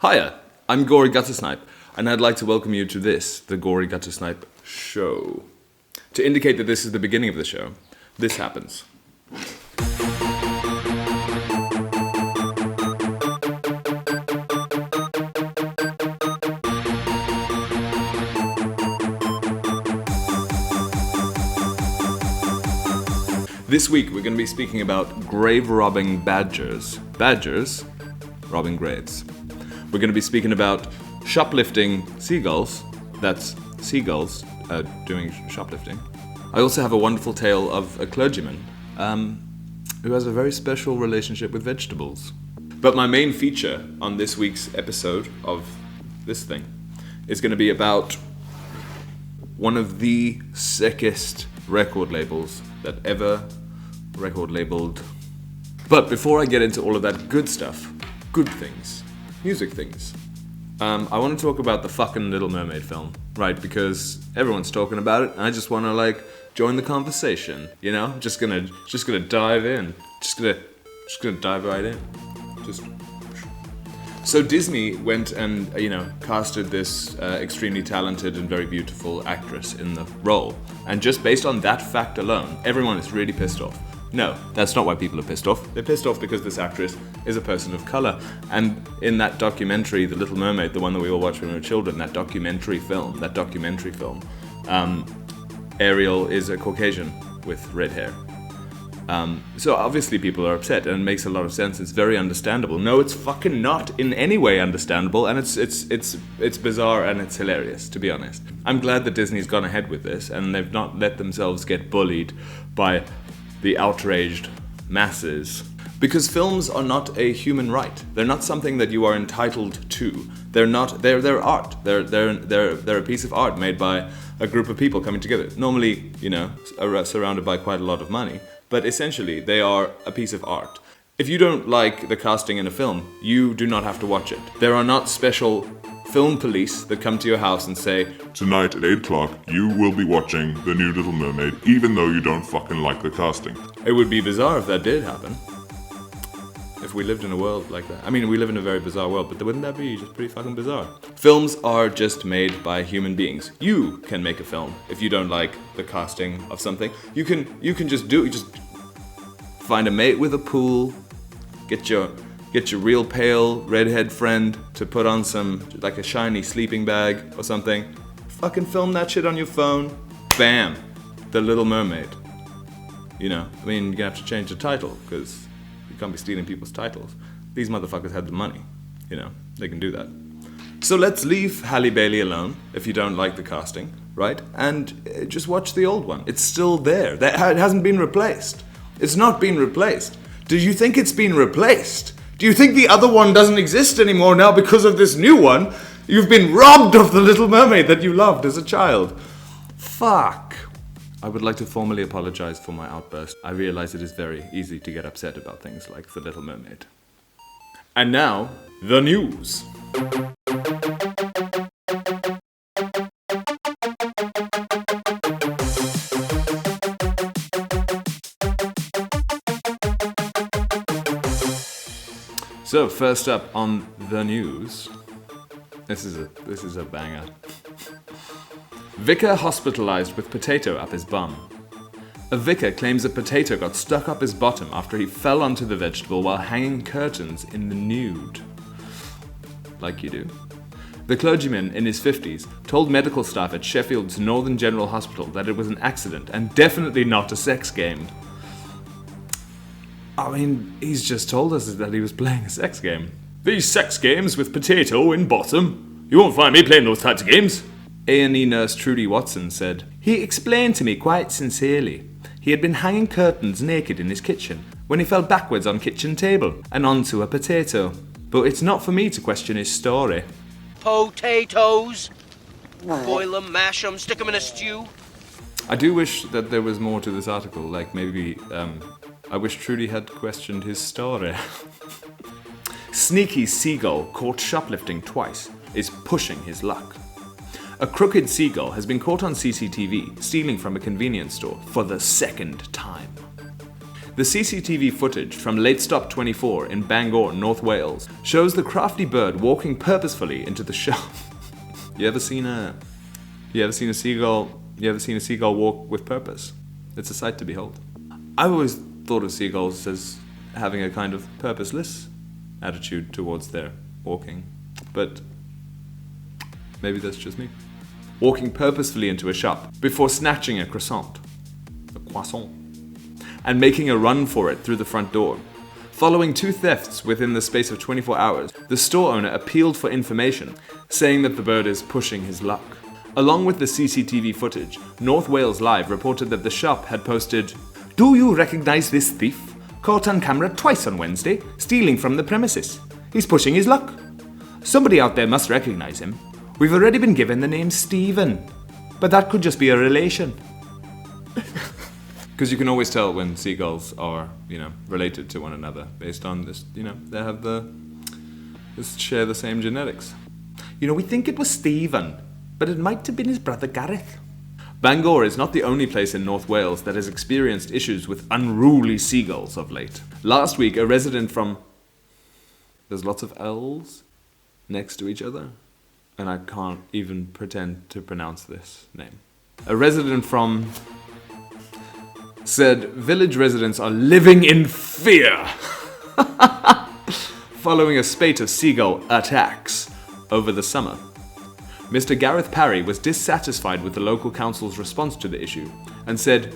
Hiya, I'm Gory Guttersnipe, and I'd like to welcome you to the Gory Guttersnipe Show. To indicate that this is the beginning of the show, this happens. This week we're going to be speaking about grave-robbing badgers. Badgers robbing graves. We're going to be speaking about shoplifting seagulls. That's seagulls doing shoplifting. I also have a wonderful tale of a clergyman who has a very special relationship with vegetables. But my main feature on this week's episode of this thing is going to be about one of the sickest record labels that ever record labeled. But before I get into all of that good stuff, good things, music things, I want to talk about the fucking Little Mermaid film, right? Because everyone's talking about it, and I just want to join the conversation. You know, just gonna dive in, just gonna dive right in. So Disney went and casted this extremely talented and very beautiful actress in the role, and just based on that fact alone, everyone is really pissed off. No, that's not why people are pissed off. They're pissed off because this actress is a person of color. And in that documentary, The Little Mermaid, the one that we all watched when we were children, that documentary film, Ariel is a Caucasian with red hair. So obviously people are upset, and it makes a lot of sense. It's very understandable. No, it's fucking not in any way understandable, and it's bizarre and it's hilarious, to be honest. I'm glad that Disney's gone ahead with this, and they've not let themselves get bullied by the outraged masses. Because films are not a human right. They're not something that you are entitled to. They're art. They're a piece of art made by a group of people coming together. Normally, surrounded by quite a lot of money. But essentially, they are a piece of art. If you don't like the casting in a film, you do not have to watch it. There are not special film police that come to your house and say, "Tonight at 8 o'clock, you will be watching the new Little Mermaid, even though you don't fucking like the casting." It would be bizarre if that did happen. If we lived in a world like that. I mean, we live in a very bizarre world, but wouldn't that be just pretty fucking bizarre? Films are just made by human beings. You can make a film if you don't like the casting of something. You can just find a mate with a pool, get your real pale redhead friend to put on a shiny sleeping bag or something. Fucking film that shit on your phone. Bam. The Little Mermaid. You're gonna have to change the title, because you can't be stealing people's titles. These motherfuckers had the money. They can do that. So let's leave Halle Bailey alone if you don't like the casting, right? And just watch the old one. It's still there. It hasn't been replaced. It's not been replaced. Do you think it's been replaced? Do you think the other one doesn't exist anymore now because of this new one? You've been robbed of the Little Mermaid that you loved as a child. Fuck. I would like to formally apologize for my outburst. I realize it is very easy to get upset about things like the Little Mermaid. And now, the news. So first up on the news, this is a banger. Vicar hospitalized with potato up his bum. A vicar claims a potato got stuck up his bottom after he fell onto the vegetable while hanging curtains in the nude. Like you do. The clergyman, in his 50s, told medical staff at Sheffield's Northern General Hospital that it was an accident and definitely not a sex game. I mean, he's just told us that he was playing a sex game. These sex games with potato in bottom. You won't find me playing those types of games. A&E nurse Trudy Watson said, "He explained to me quite sincerely. He had been hanging curtains naked in his kitchen when he fell backwards on kitchen table and onto a potato. But it's not for me to question his story." Potatoes. Boil 'em, mash 'em, stick 'em in a stew. I do wish that there was more to this article, maybe I wish Trudy had questioned his story. Sneaky seagull caught shoplifting twice is pushing his luck. A crooked seagull has been caught on CCTV stealing from a convenience store for the second time. The CCTV footage from Late Stop 24 in Bangor, North Wales, shows the crafty bird walking purposefully into the shop. You ever seen a seagull walk with purpose? It's a sight to behold. I've always thought of seagulls as having a kind of purposeless attitude towards their walking, but maybe that's just me. Walking purposefully into a shop before snatching a croissant, and making a run for it through the front door. Following 2 thefts within the space of 24 hours, the store owner appealed for information, saying that the bird is pushing his luck. Along with the CCTV footage, North Wales Live reported that the shop had posted, "Do you recognize this thief? Caught on camera twice on Wednesday, stealing from the premises. He's pushing his luck. Somebody out there must recognize him. We've already been given the name Stephen, but that could just be a relation." Because you can always tell when seagulls are, related to one another based on this, they have share the same genetics. We think it was Stephen, but it might have been his brother Gareth. Bangor is not the only place in North Wales that has experienced issues with unruly seagulls of late. Last week, a resident from... There's lots of L's next to each other, and I can't even pretend to pronounce this name. A resident from... said village residents are living in fear following a spate of seagull attacks over the summer. Mr. Gareth Parry was dissatisfied with the local council's response to the issue and said,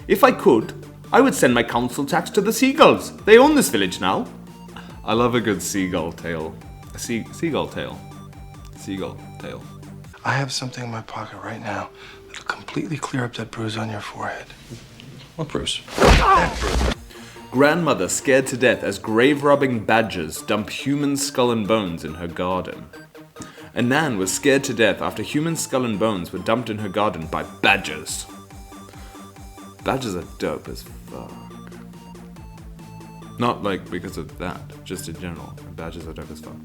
"If I could, I would send my council tax to the seagulls. They own this village now." I love a good seagull tale. Seagull tale. I have something in my pocket right now that'll completely clear up that bruise on your forehead. What bruise? Grandmother scared to death as grave-robbing badgers dump human skull and bones in her garden. A Nan was scared to death after human skull and bones were dumped in her garden by badgers. Badgers are dope as fuck. Not because of that, just in general. Badgers are dope as fuck.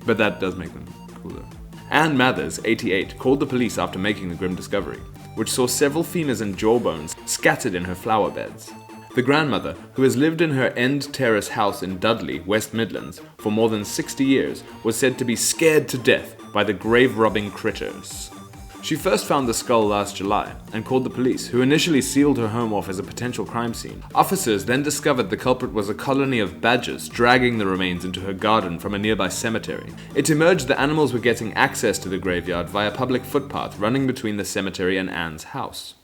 But that does make them cooler. Anne Mathers, 88, called the police after making the grim discovery, which saw several femurs and jawbones scattered in her flower beds. The grandmother, who has lived in her end terrace house in Dudley, West Midlands, for more than 60 years, was said to be scared to death by the grave-robbing critters. She first found the skull last July and called the police, who initially sealed her home off as a potential crime scene. Officers then discovered the culprit was a colony of badgers dragging the remains into her garden from a nearby cemetery. It emerged the animals were getting access to the graveyard via public footpath running between the cemetery and Anne's house.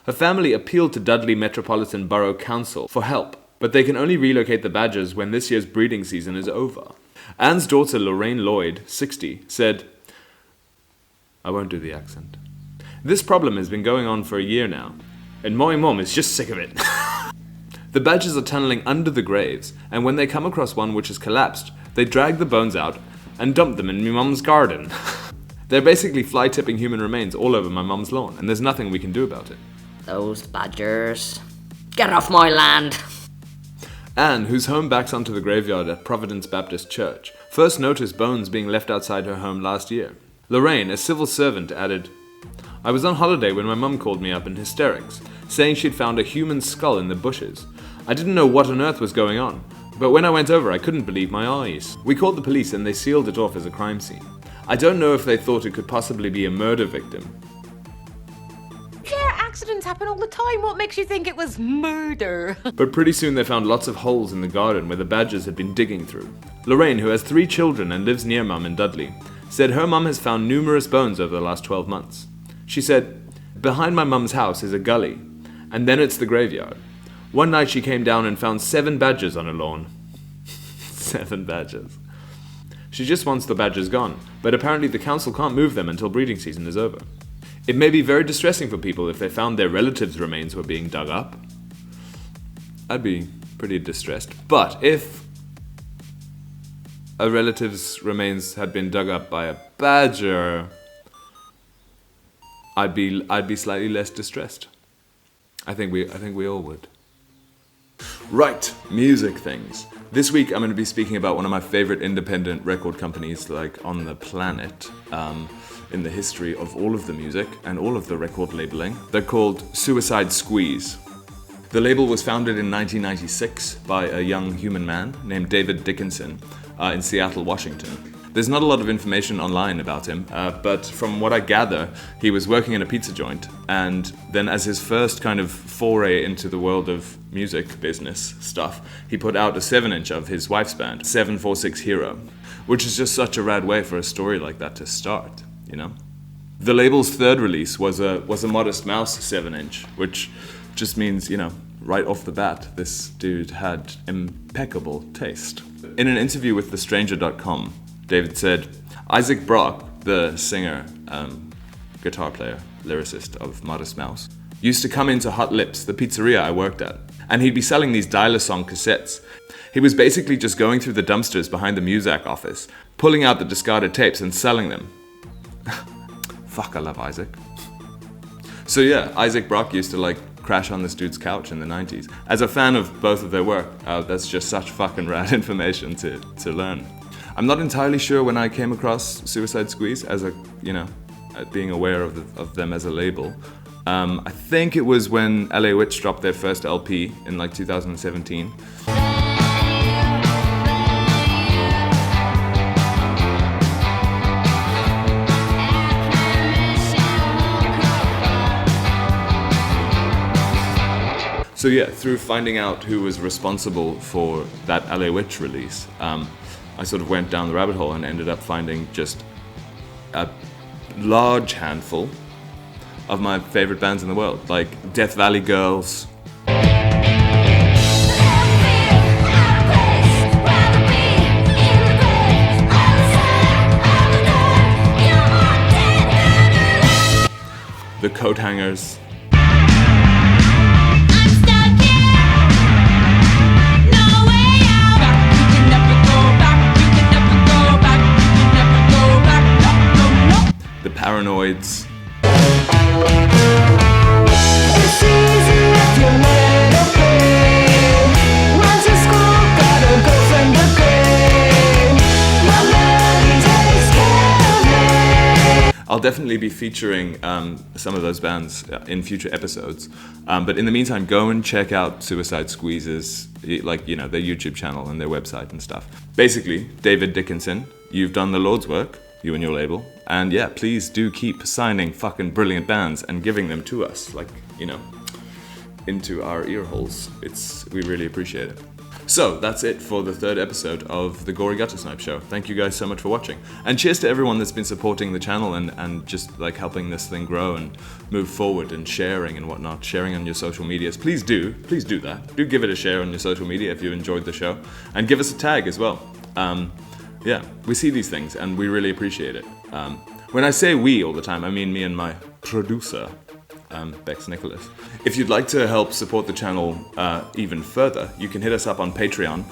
Her family appealed to Dudley Metropolitan Borough Council for help, but they can only relocate the badgers when this year's breeding season is over. Anne's daughter Lorraine Lloyd, 60, said, I won't do the accent. "This problem has been going on for a year now, and my mum is just sick of it." The badgers are tunneling under the graves, and when they come across one which has collapsed, they drag the bones out and dump them in my mum's garden. They're basically fly-tipping human remains all over my mum's lawn, and there's nothing we can do about it. Those badgers. Get off my land! Anne, whose home backs onto the graveyard at Providence Baptist Church, first noticed bones being left outside her home last year. Lorraine, a civil servant, added, "I was on holiday when my mum called me up in hysterics, saying she'd found a human skull in the bushes. I didn't know what on earth was going on, but when I went over I couldn't believe my eyes. We called the police and they sealed it off as a crime scene. I don't know if they thought it could possibly be a murder victim." Yeah, accidents happen all the time. What makes you think it was murder? But pretty soon they found lots of holes in the garden where the badgers had been digging through. Lorraine, who has 3 children and lives near mum in Dudley, said her mum has found numerous bones over the last 12 months. She said, "Behind my mum's house is a gully, and then it's the graveyard. One night she came down and found 7 badgers on her lawn." 7 badgers. She just wants the badgers gone, but apparently the council can't move them until breeding season is over. It may be very distressing for people if they found their relatives' remains were being dug up. I'd be pretty distressed. But if a relative's remains had been dug up by a badger, I'd be slightly less distressed. I think we all would. Right, music things. This week I'm going to be speaking about one of my favorite independent record companies on the planet, in the history of all of the music and all of the record labeling. They're called Suicide Squeeze. The label was founded in 1996 by a young human man named David Dickinson in Seattle, Washington. There's not a lot of information online about him, but from what I gather, he was working in a pizza joint, and then as his first kind of foray into the world of music business stuff, he put out a 7-inch of his wife's band, 746 Hero, which is just such a rad way for a story like that to start, you know? The label's third release was a Modest Mouse 7-inch, which just means, you know, right off the bat, this dude had impeccable taste. In an interview with TheStranger.com, David said, Isaac Brock, the singer, guitar player, lyricist of Modest Mouse, used to come into Hot Lips, the pizzeria I worked at, and he'd be selling these dial-a song cassettes. He was basically just going through the dumpsters behind the Muzak office, pulling out the discarded tapes and selling them. Fuck, I love Isaac. So yeah, Isaac Brock used to like crash on this dude's couch in the 90s. As a fan of both of their work, that's just such fucking rad information to learn. I'm not entirely sure when I came across Suicide Squeeze as being aware of them as a label. I think it was when LA Witch dropped their first LP in like 2017. So yeah, through finding out who was responsible for that LA Witch release, I sort of went down the rabbit hole and ended up finding just a large handful of my favorite bands in the world, like Death Valley Girls, the Coat Hangers, the Paranoids, I'll definitely be featuring some of those bands in future episodes. But in the meantime, go and check out Suicide Squeeze's, like, you know, their YouTube channel and their website and stuff. Basically, David Dickinson, you've done the Lord's work, you and your label. And yeah, please do keep signing fucking brilliant bands and giving them to us, like, you know, into our ear holes. We really appreciate it. So that's it for the third episode of the Gory Guttersnipe Show. Thank you guys so much for watching. And cheers to everyone that's been supporting the channel and just like helping this thing grow and move forward and sharing and whatnot, sharing on your social medias. Please do that. Do give it a share on your social media if you enjoyed the show. And give us a tag as well. Yeah, we see these things and we really appreciate it. When I say we all the time, I mean me and my producer, Bex Nicholas. If you'd like to help support the channel even further, you can hit us up on Patreon.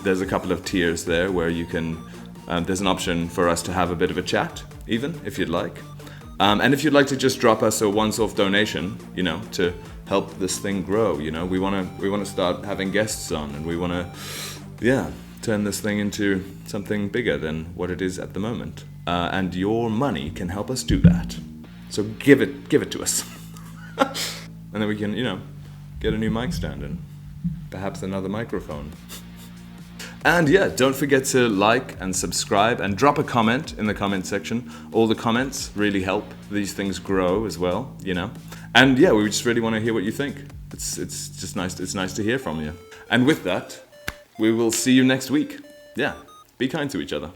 There's a couple of tiers there where you can, there's an option for us to have a bit of a chat, even, if you'd like. And if you'd like to just drop us a once-off donation, you know, to help this thing grow, you know, we want to start having guests on, and we want to, yeah, turn this thing into something bigger than what it is at the moment. And your money can help us do that. So give it to us. And then we can, you know, get a new mic stand and perhaps another microphone. And yeah, don't forget to like and subscribe and drop a comment in the comment section. All the comments really help these things grow as well, you know. And yeah, we just really want to hear what you think. It's just nice. It's nice to hear from you. And with that, we will see you next week. Yeah, be kind to each other.